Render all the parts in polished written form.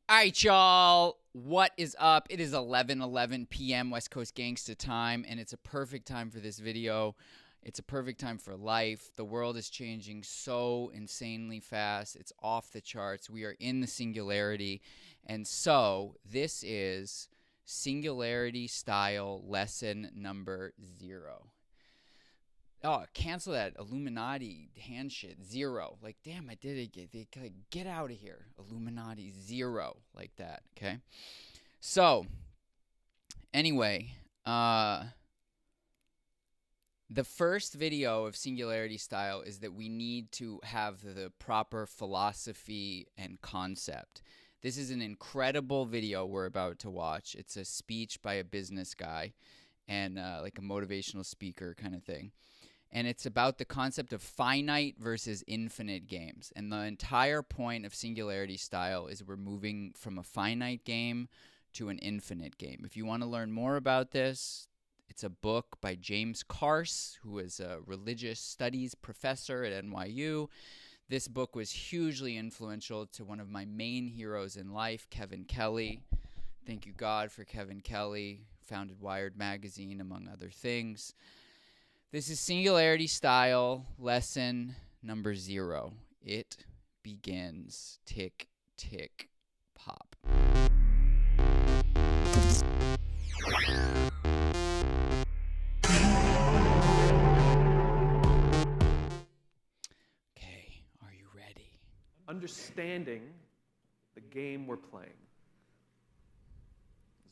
All right, y'all. What is up? It is 11:11 p.m. West Coast Gangsta time, and it's a perfect time for this video. It's a perfect time for life. The world is changing so insanely fast. It's off the charts. We are in the singularity. And so this is Singularity Style Lesson number 0. Oh, cancel that Illuminati hand shit. 0. Like, damn, I did it. Get out of here. Illuminati 0. Like that, okay? So, anyway, the first video of Singularity Style is that we need to have the proper philosophy and concept. This is an incredible video we're about to watch. It's a speech by a business guy and like a motivational speaker kind of thing. And it's about the concept of finite versus infinite games. And the entire point of Singularity Style is we're moving from a finite game to an infinite game. If you want to learn more about this, it's a book by James Carse, who is a religious studies professor at NYU. This book was hugely influential to one of my main heroes in life, Kevin Kelly. Thank you, God, for Kevin Kelly, founded Wired Magazine, among other things. This is Singularity Style lesson number 0. It begins. Tick, tick, pop. Okay, are you ready? Understanding the game we're playing.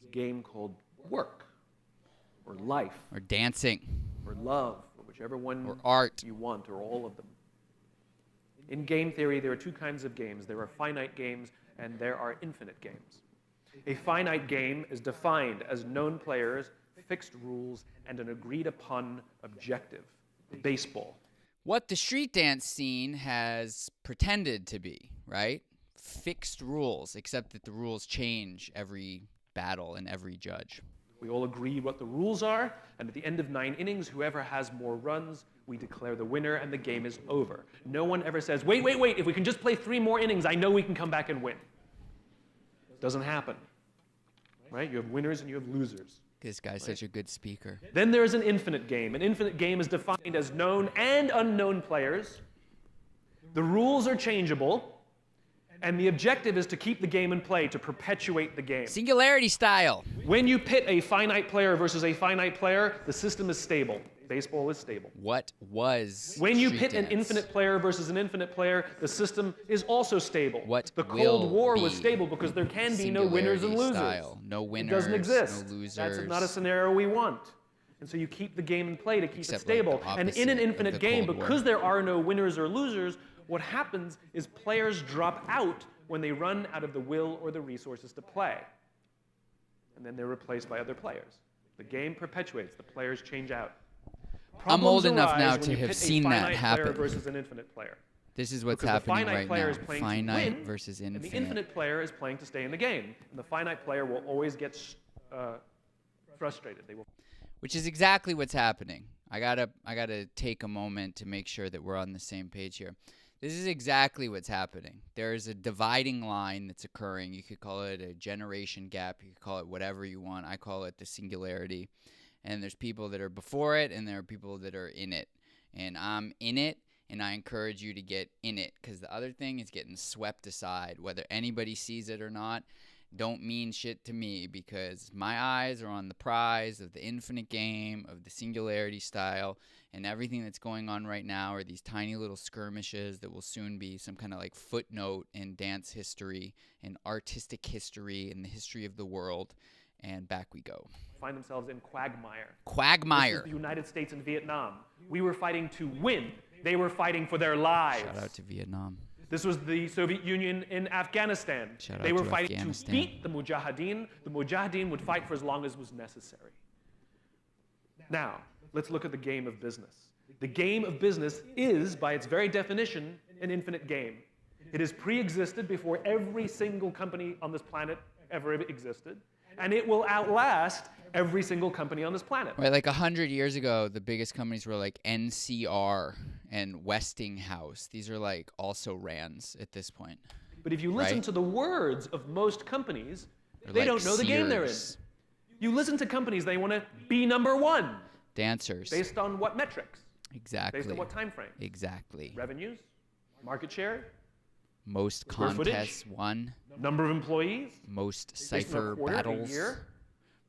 This game called work, or life, Or dancing. or love, or whichever one Or art. you want, or all of them. In game theory, there are two kinds of games. There are finite games, and there are infinite games. A finite game is defined as known players, fixed rules, and an agreed-upon objective. Baseball. What the street dance scene has pretended to be, right? Fixed rules, except that the rules change every battle and every judge. We all agree what the rules are, and at the end of 9 innings, whoever has more runs, we declare the winner, and the game is over. No one ever says, wait, if we can just play 3 more innings, I know we can come back and win. Doesn't happen, right? You have winners and you have losers. This guy's such a good speaker. Then there's an infinite game. An infinite game is defined as known and unknown players. The rules are changeable, and the objective is to keep the game in play, to perpetuate the game. Singularity Style. When you pit a finite player versus a finite player, the system is stable. Baseball is stable. What was When you street pit an dance? infinite player versus an infinite player, the system is also stable. What the will Cold War was be stable because there can be no winners and Singularity losers. Style. No It winners, doesn't exist. no losers. That's not a scenario we want. And so you keep the game in play to keep Except, it stable. like, the And in an opposite of infinite the game, Cold War. because there are no winners or losers, what happens is players drop out when they run out of the will or the resources to play. And then they're replaced by other players. The game perpetuates. The players change out. I'm old Problems enough arise now when to you have pit a seen that finite happen. player versus an infinite player. This is what's Because the happening finite right player now. is playing Finite to win, versus and infinite. the infinite player is playing to stay in the game. And the finite player will always get frustrated. They will. Which is exactly what's happening. I gotta take a moment to make sure that we're on the same page here. This is exactly what's happening. There's a dividing line that's occurring. You could call it a generation gap. You could call it whatever you want. I call it the singularity. And there's people that are before it, and there are people that are in it. And I'm in it, and I encourage you to get in it, because the other thing is getting swept aside. Whether anybody sees it or not don't mean shit to me, because my eyes are on the prize of the infinite game, of the Singularity Style, and everything that's going on right now are these tiny little skirmishes that will soon be some kind of like footnote in dance history and artistic history and the history of the world. And back we go. Find themselves in quagmire. This Quagmire. is the United States and Vietnam. We were fighting to win. They were fighting for their lives. Shout out to Vietnam. This was the Soviet Union in Afghanistan. Shout out They were to fighting Afghanistan. to beat the Mujahideen. The Mujahideen would fight for as long as was necessary. Now, let's look at the game of business. The game of business is, by its very definition, an infinite game. It has pre-existed before every single company on this planet ever existed, and it will outlast every single company on this planet. Right, like 100 years ago, the biggest companies were like NCR and Westinghouse. These are like also Rands at this point. But if you listen right? to the words of most companies, Or they like don't know the game they're in. Sears, You listen to companies, they want to be number one. dancers. Based on what metrics? Exactly. Based on what time frame? Exactly. Revenues? Market share? Most Square footage? contests won. Number of employees? Most Based on a cipher quarter, a battles. year?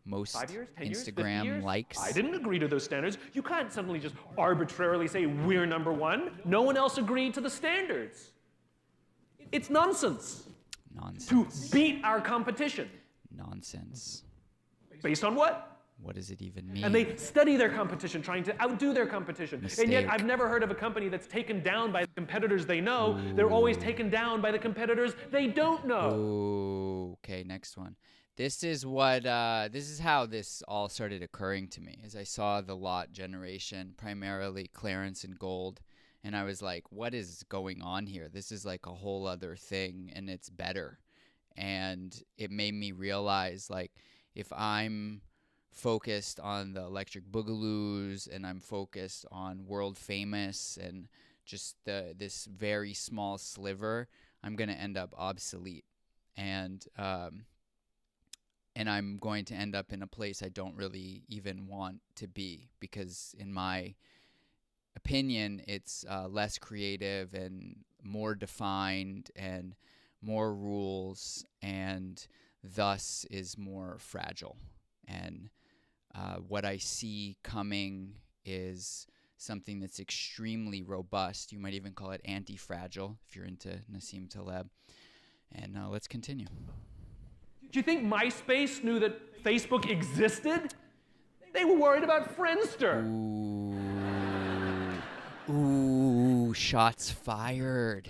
Most 5 years, 10 years, 50 Instagram years? likes. I didn't agree to those standards. You can't suddenly just arbitrarily say we're number one. No one else agreed to the standards. It's nonsense Nonsense. to beat our competition. Nonsense. Based on what? What does it even mean? And they study their competition, trying to outdo their competition. Mistake. And yet I've never heard of a company that's taken down by the competitors they know. They're always taken down by the competitors they don't know. Ooh, okay, next one. This is how this all started occurring to me, as I saw the lot generation, primarily Clarence and Gold, and I was like, what is going on here? This is like a whole other thing, and it's better. And it made me realize, like, if I'm focused on the Electric Boogaloos and I'm focused on world famous and just this very small sliver, I'm going to end up obsolete. And I'm going to end up in a place I don't really even want to be, because in my opinion, it's less creative and more defined and more rules, and thus is more fragile. And what I see coming is something that's extremely robust. You might even call it anti-fragile if you're into Nassim Taleb. And let's continue. Do you think MySpace knew that Facebook existed? They were worried about Friendster. Ooh, shots fired.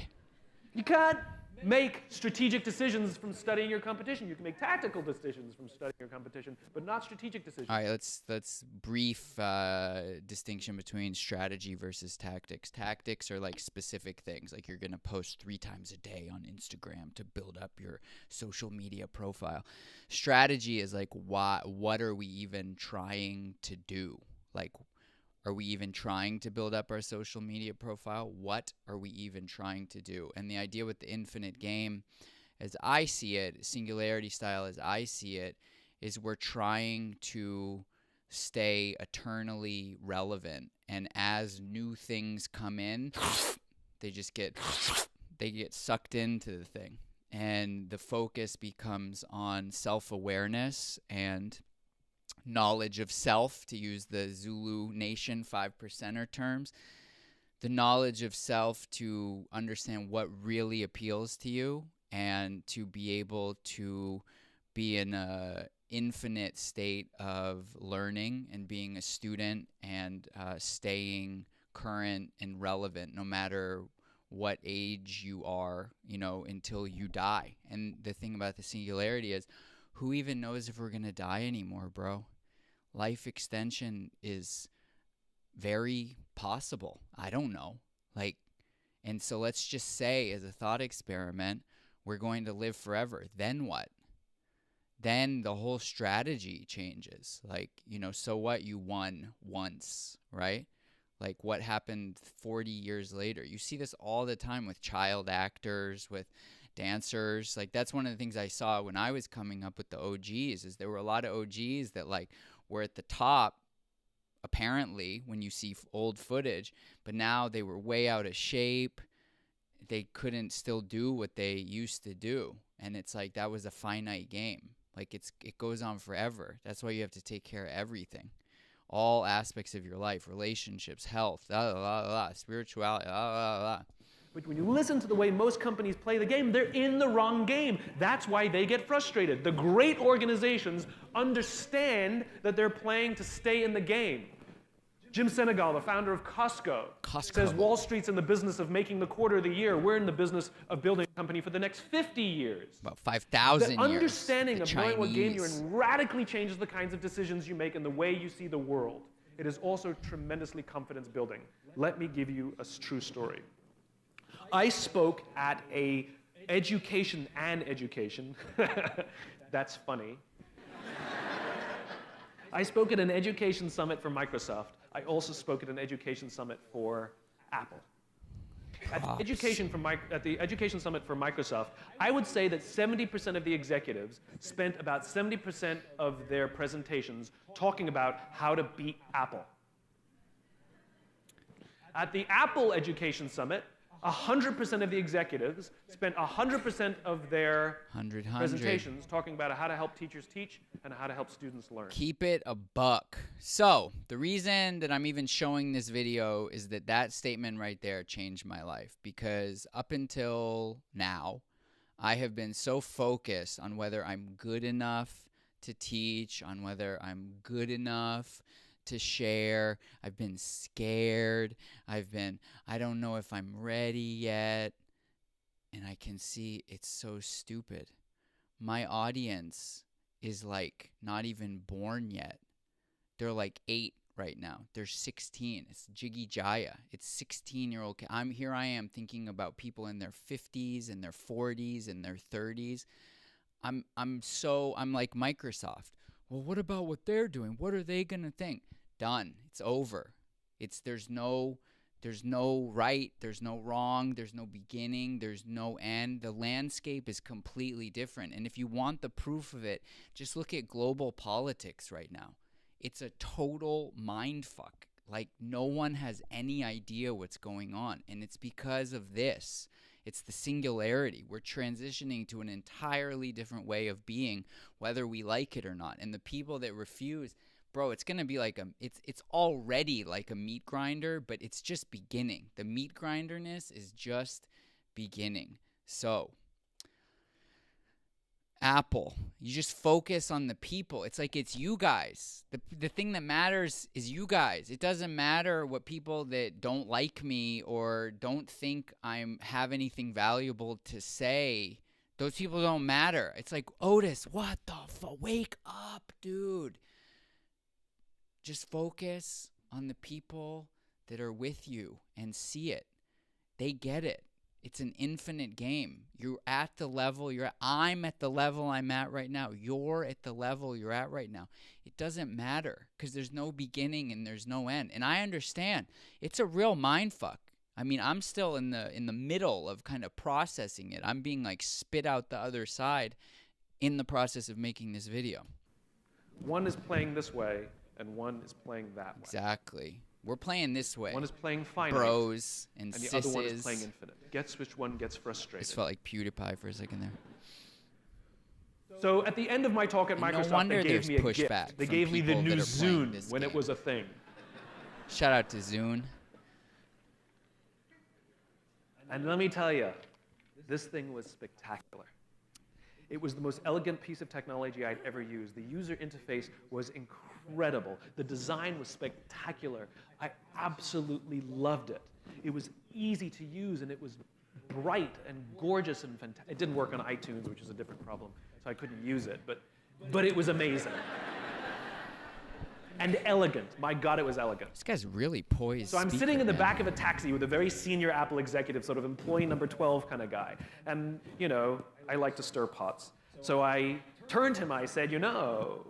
You can't make strategic decisions from studying your competition. You can make tactical decisions from studying your competition, but not strategic decisions. All right, let's brief distinction between strategy versus tactics. Tactics are like specific things, like you're gonna post 3 times a day on Instagram to build up your social media profile. Strategy is like, what are we even trying to do? Like, are we even trying to build up our social media profile? What are we even trying to do? And the idea with the infinite game, as I see it, Singularity style as I see it, is we're trying to stay eternally relevant. And as new things come in, they get sucked into the thing. And the focus becomes on self-awareness and knowledge of self, to use the Zulu Nation 5%er terms. The knowledge of self to understand what really appeals to you and to be able to be in a infinite state of learning and being a student and staying current and relevant no matter what age you are, until you die. And the thing about the singularity is, who even knows if we're going to die anymore, bro? Life extension is very possible. I don't know. And so let's just say, as a thought experiment, we're going to live forever. Then what? Then the whole strategy changes. So what? You won once, right? Like, what happened 40 years later? You see this all the time with child actors, with dancers. Like, that's one of the things I saw when I was coming up with the OGs, is there were a lot of OGs that were at the top, apparently, when you see old footage, but now they were way out of shape. They couldn't still do what they used to do. And it's like, that was a finite game. Like, it goes on forever. That's why you have to take care of everything. All aspects of your life, relationships, health, spirituality, But when you listen to the way most companies play the game, they're in the wrong game. That's why they get frustrated. The great organizations understand that they're playing to stay in the game. Jim Senegal, the founder of Costco, says Wall Street's in the business of making the quarter of the year. We're in the business of building a company for the next 50 years. About 5,000 years. The understanding of knowing what game you're Chinese. in radically changes the kinds of decisions you make and the way you see the world. It is also tremendously confidence building. Let me give you a true story. I spoke at a education, that's funny. I spoke at an education summit for Microsoft. I also spoke at an education summit for Apple. Props. At the Education Summit for Microsoft, I would say that 70% of the executives spent about 70% of their presentations talking about how to beat Apple. At the Apple Education Summit, 100% of the executives spent 100% of their 100. presentations talking about how to help teachers teach and how to help students learn. Keep it a buck. So the reason that I'm even showing this video is that that statement right there changed my life, because up until now, I have been so focused on whether I'm good enough to teach, on whether I'm good enough to share. I've been scared. I don't know if I'm ready yet. And I can see it's so stupid. My audience is like not even born yet. They're like 8 right now. They're 16. It's Jiggy Jaya. It's 16-year-old kid. I am thinking about people in their 50s and their 40s and their 30s. I'm like Microsoft. Well, what about what they're doing? What are they going to think? Done. It's over. There's no right, there's no wrong, there's no beginning, there's no end. The landscape is completely different. And if you want the proof of it, just look at global politics right now. It's a total mind fuck. Like, no one has any idea what's going on. And it's because of this. It's the singularity. We're transitioning to an entirely different way of being, whether we like it or not. And the people that refuse, bro, it's going to be like it's already like a meat grinder, but it's just beginning. The meat grinderness is just beginning. So, Apple, you just focus on the people. It's like it's you guys. The thing that matters is you guys. It doesn't matter what people that don't like me or don't think I have anything valuable to say. Those people don't matter. It's like, Otis, what the fuck? Wake up, dude. Just focus on the people that are with you and see it. They get it. It's an infinite game. You're at the level I'm at the level I'm at right now. You're at the level you're at right now. It doesn't matter because there's no beginning and there's no end. And I understand. It's a real mind fuck. I mean, I'm still in the middle of kind of processing it. I'm being like spit out the other side in the process of making this video. One is playing this way and one is playing that way. Exactly. We're playing this way. One is playing finite. Bros and the sisses. other one is playing infinite. Guess which one gets frustrated. This felt like PewDiePie for a second there. So at the end of my talk at Microsoft, they gave me a gift. They gave me the new Zune when it was a thing. Shout out to Zune. And let me tell you, this thing was spectacular. It was the most elegant piece of technology I'd ever used. The user interface was incredible. The design was spectacular. I absolutely loved it. It was easy to use, and it was bright and gorgeous and fantastic. It didn't work on iTunes, which is a different problem, so I couldn't use it, but it was amazing. And elegant. My God, it was elegant. This guy's really poised. So I'm sitting in the back of a taxi with a very senior Apple executive, sort of employee number 12 kind of guy. And, you know, I like to stir pots. So I turned to him, I said, you know,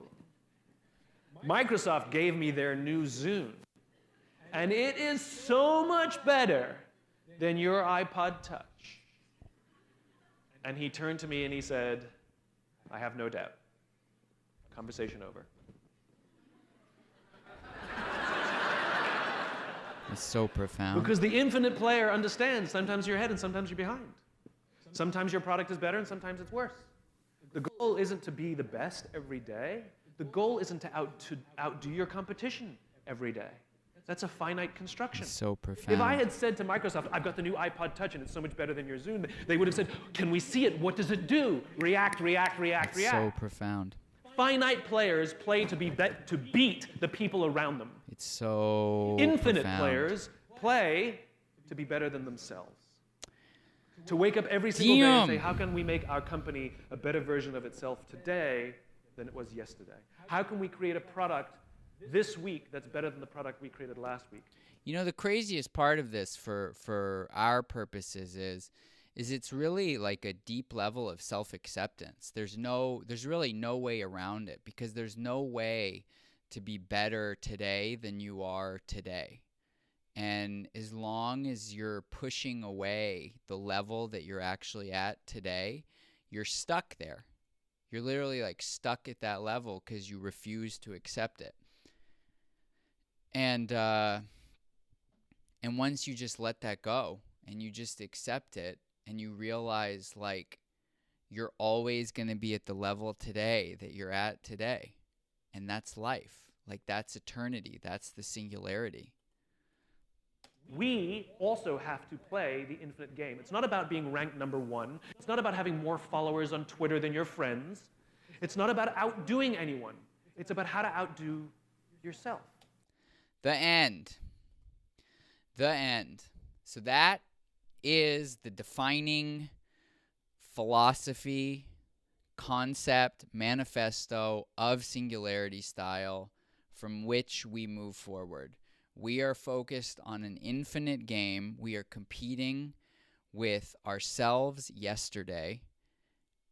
Microsoft gave me their new Zune. And it is so much better than your iPod Touch. And he turned to me and he said, I have no doubt. Conversation over. It's so profound. Because the infinite player understands sometimes you're ahead and sometimes you're behind. Sometimes your product is better and sometimes it's worse. The goal isn't to be the best every day. The goal isn't to outdo your competition every day. That's a finite construction. It's so profound. If I had said to Microsoft, I've got the new iPod Touch and it's so much better than your Zune, they would have said, can we see it? What does it do? React, react, react, It's react. so profound. Finite players play to beat the people around them. It's so Infinite profound. players play to be better than themselves. To wake up every single day and say, how can we make our company a better version of itself today than it was yesterday? How can we create a product this week that's better than the product we created last week? You know, the craziest part of this for our purposes is it's really like a deep level of self-acceptance. There's really no way around it, because there's no way to be better today than you are today. And as long as you're pushing away the level that you're actually at today, you're stuck there. You're literally like stuck at that level because you refuse to accept it. And once you just let that go and you just accept it and you realize like you're always going to be at the level today that you're at today. And that's life. Like that's eternity. That's the singularity. We also have to play the infinite game. It's not about being ranked number one. It's not about having more followers on Twitter than your friends. It's not about outdoing anyone. It's about how to outdo yourself. The end. The end. So that is the defining philosophy, concept, manifesto of Singularity style from which we move forward. We are focused on an infinite game. We are competing with ourselves yesterday,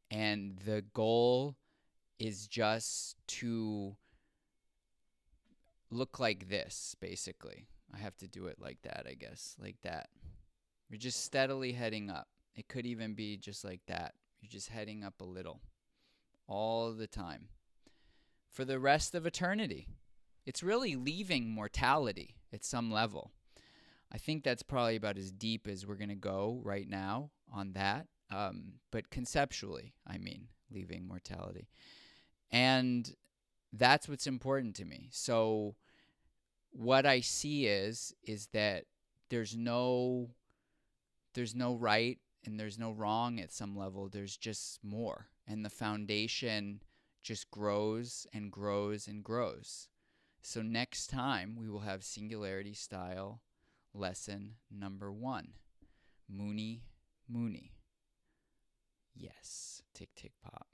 and the goal is just to look like this, basically. I have to do it like that, I guess, like that. We're just steadily heading up. It could even be just like that. You're just heading up a little all the time for the rest of eternity. It's really leaving mortality at some level. I think that's probably about as deep as we're going to go right now on that. But conceptually, I mean, leaving mortality. And that's what's important to me. So what I see is that there's no right and there's no wrong at some level. There's just more. And the foundation just grows and grows and grows. So next time we will have Singularity style lesson number 1. Mooney Mooney. Yes. Tick, tick, pop.